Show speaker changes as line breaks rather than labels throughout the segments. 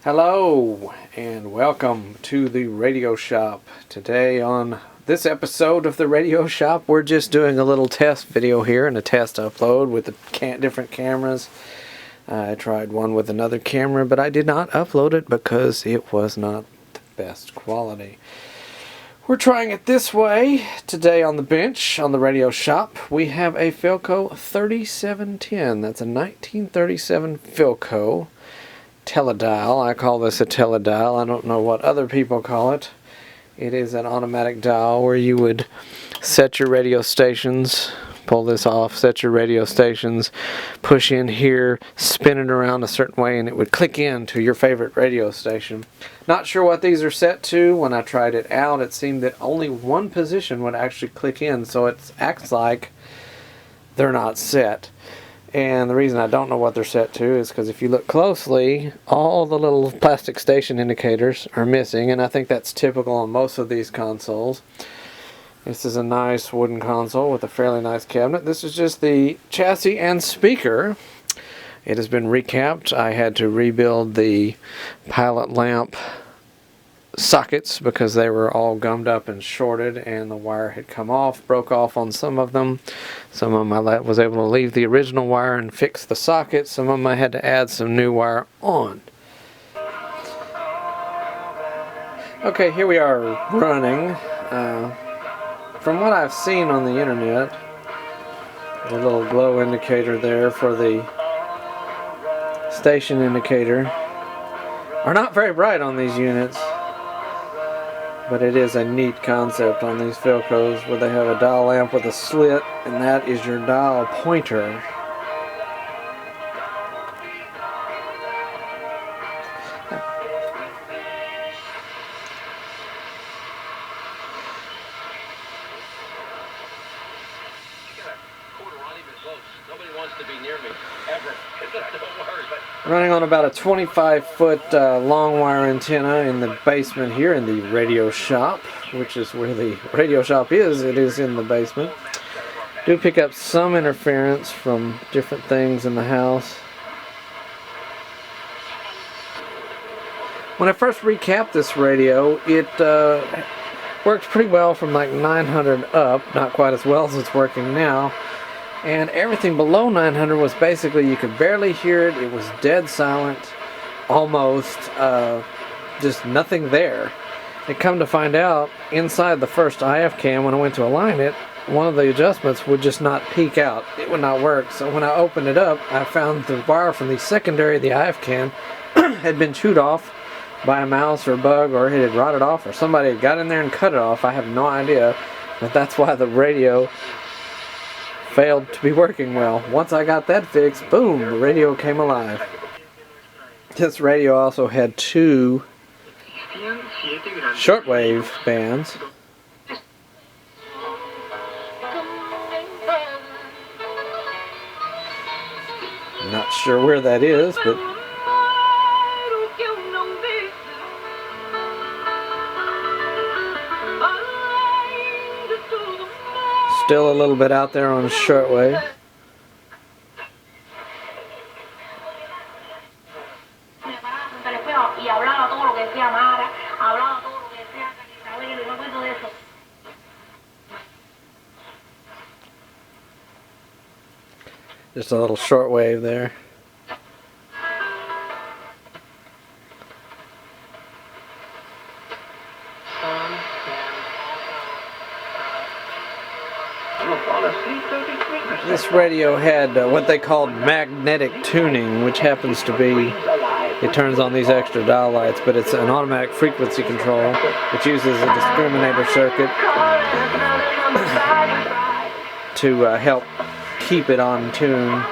Hello and welcome to the Radio Shop. Today on this episode of the Radio Shop, we're just doing a little test video here and a test upload with the different cameras. I tried one with another camera, but I did not upload it because it was not the best quality. We're trying it this way. Today on the bench, on the Radio Shop, we have a Philco 3710. That's a 1937 Philco teledial. I call this a teledial. I don't know what other people call it. It is an automatic dial where you would set your radio stations, pull this off, set your radio stations, push in here, spin it around a certain way, and it would click in to your favorite radio station. Not sure what these are set to. When I tried it out, it seemed that only one position would actually click in, so it acts like they're not set. And the reason I don't know what they're set to is because if you look closely, all the little plastic station indicators are missing, and I think that's typical on most of these consoles. This is a nice wooden console with a fairly nice cabinet. This is just the chassis and speaker. It has been recapped. I had to rebuild the pilot lamp sockets because they were all gummed up and shorted and the wire had come off, broke off on some of them. Some of them I was able to leave the original wire and fix the socket. Some of them I had to add some new wire on. Okay, here we are running. From what I've seen on the internet, the little glow indicator there for the station indicator are not very bright on these units. But it is a neat concept on these Philcos where they have a dial lamp with a slit, and that is your dial pointer. Running on about a 25-foot long wire antenna in the basement here in the Radio Shop, which is where the Radio Shop is. It is in the basement. Do pick up some interference from different things in the house. When I first recapped this radio, it worked pretty well from like 900 up, not quite as well as it's working now. And everything below 900 was basically, you could barely hear it. It was dead silent, almost, just nothing there. And come to find out, inside the first IF cam, when I went to align it, one of the adjustments would just not peak out. It would not work. So when I opened it up, I found the wire from the secondary of the IF cam had been chewed off by a mouse or a bug, or it had rotted off, or somebody had got in there and cut it off. I have no idea, but that's why the radio failed to be working well. Once I got that fixed, boom, the radio came alive. This radio also had two shortwave bands. I'm not sure where that is, but still a little bit out there on shortwave. Just a little shortwave there. This radio had what they called magnetic tuning, which happens to be, it turns on these extra dial lights, but it's an automatic frequency control, which uses a discriminator circuit to help keep it on tune.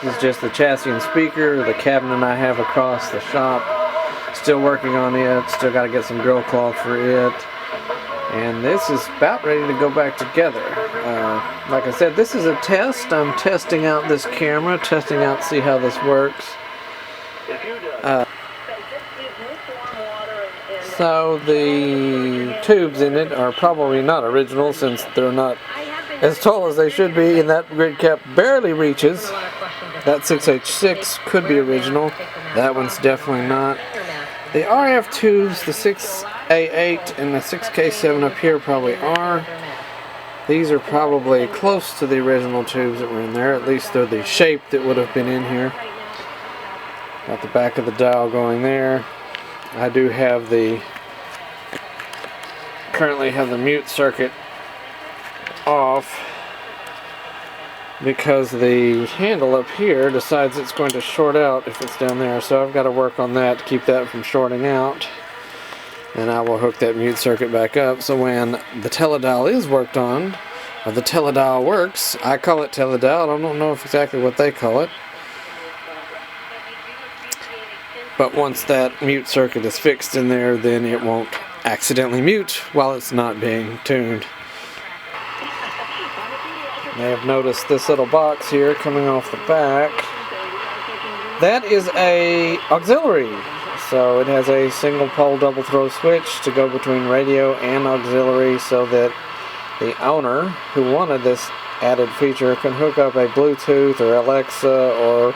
This is just the chassis and speaker, the cabinet I have across the shop. Still working on it, still got to get some grill cloth for it. And this is about ready to go back together. Like I said, this is a test. I'm testing out this camera, testing out, see how this works. So the tubes in it are probably not original, since they're not as tall as they should be, and that grid cap barely reaches. That 6H6 could be original. That one's definitely not. The RF tubes, the 6A8 and the 6K7 up here probably are. These are probably close to the original tubes that were in there. At least they're the shape that would have been in here. Got the back of the dial going there. I do have currently have the mute circuit off because the handle up here decides it's going to short out if it's down there. So I've got to work on that to keep that from shorting out. And I will hook that mute circuit back up so when the teledial is worked on, or the teledial works, I call it teledial, I don't know exactly what they call it. But once that mute circuit is fixed in there, then it won't accidentally mute while it's not being tuned. You may have noticed this little box here coming off the back. That is a auxiliary. So it has a single pole double throw switch to go between radio and auxiliary so that the owner who wanted this added feature can hook up a Bluetooth or Alexa or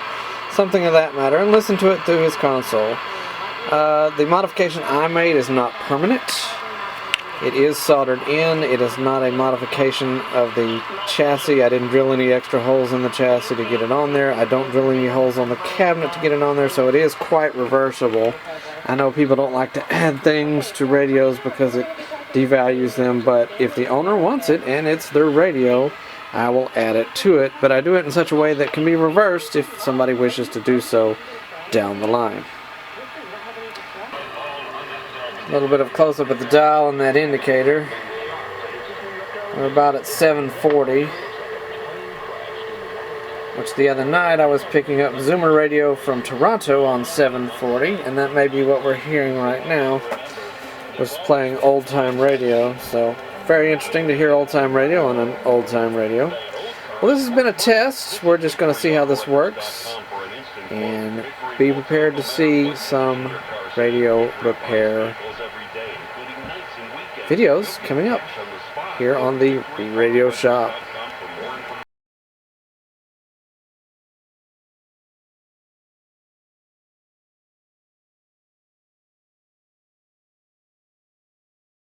something of that matter and listen to it through his console. The modification I made is not permanent. It is soldered in. It is not a modification of the chassis. I didn't drill any extra holes in the chassis to get it on there. I don't drill any holes on the cabinet to get it on there, so it is quite reversible. I know people don't like to add things to radios because it devalues them, but if the owner wants it and it's their radio, I will add it to it. But I do it in such a way that can be reversed if somebody wishes to do so down the line. A little bit of close-up at the dial and that indicator. We're about at 740, which the other night I was picking up Zoomer radio from Toronto on 740, and that may be what we're hearing right now. Was playing old-time radio, so very interesting to hear old-time radio on an old-time radio. Well, this has been a test. We're just going to see how this works, and be prepared to see some radio repair videos coming up here on the Radio Shop.